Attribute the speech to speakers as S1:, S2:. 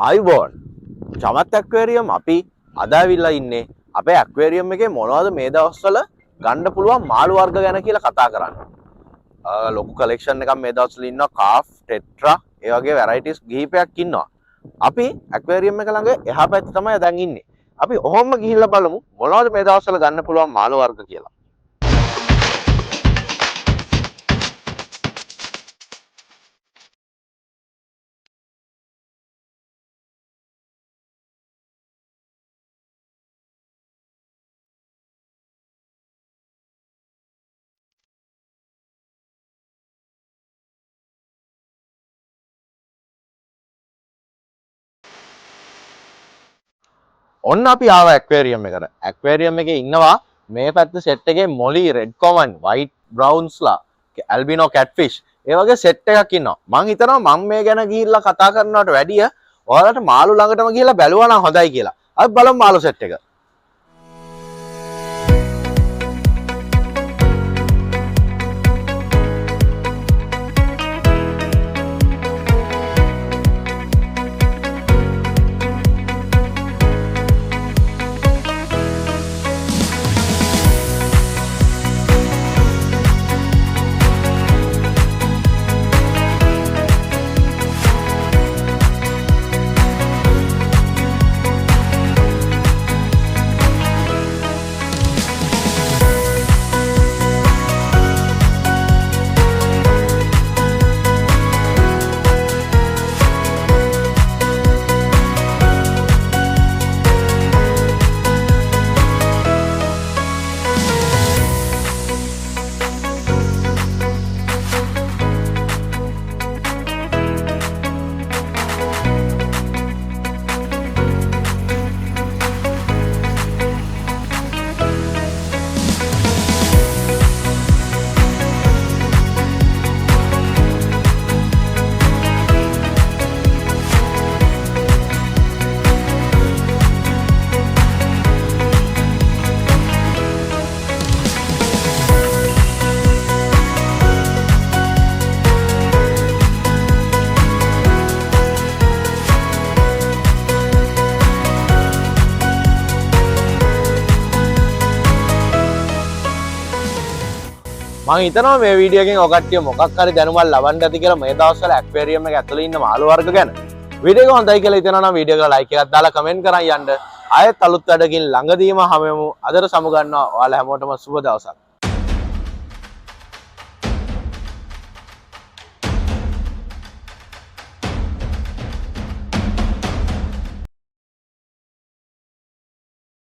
S1: ආයිබෝන් Chamath aquarium අපි අද ඇවිල්ලා ඉන්නේ අපේ ඇක්වේරියම් එකේ මොනවද මේ දවස්වල ගන්න පුළුවන් මාළු වර්ග ගැන කියලා කතා කරන්න. ලොකු කලෙක්ෂන් එකක් මේ දවස්වල ඉන්නවා කාෆ්, ටෙට්‍රා, ඒ වගේ වැරයිටිස් කිහිපයක් ඉන්නවා. අපි ඇක්වේරියම් එක ළඟ එහා පැත්තේ තමයි දැන් ඉන්නේ. අපි ඔහොම ගිහිල්ලා බලමු මොනවද මේ දවස්වල ගන්න පුළුවන් මාළු වර්ග කියලා. ඔන්න අපි ආව ඇක්වේරියම් එකට. ඇක්වේරියම් එකේ ඉන්නවා මේ පැත්ත සෙට් එකේ මොලි, රෙඩ් කොමන්, වයිට් බ්‍රවුන්ස්ලා, ඇල්බිනෝ කැට්ෆිෂ් ඒ වගේ සෙට් එකක් ඉන්නවා. මං හිතනවා මම මේ ගැන ගිහිල්ලා කතා කරනවට වැඩිය ඔයාලට මාළු ළඟටම ගිහිල්ලා බැලුවා නම් හොඳයි කියලා. අපි බලමු මාළු සෙට් එක. මම හිතනවා මේ වීඩියෝ එකෙන් ඔකට්ටිය මොකක් හරි දැනුමක් ලබන්න ඇති කියලා මේ දවස්වල ඇක්වේරියම් එක ඇතුලේ ඉන්න මාළු වර්ග ගැන. වීඩියෝ එක හොඳයි කියලා හිතනවා නම් වීඩියෝ එකට ලයික් එකක් දාලා කමෙන්ට් කරන් යන්න. ආයෙත් අලුත් වැඩකින් ළඟදීම හමු. අදට සමු ගන්නවා. ඔයාලා හැමෝටම සුබ දවසක්.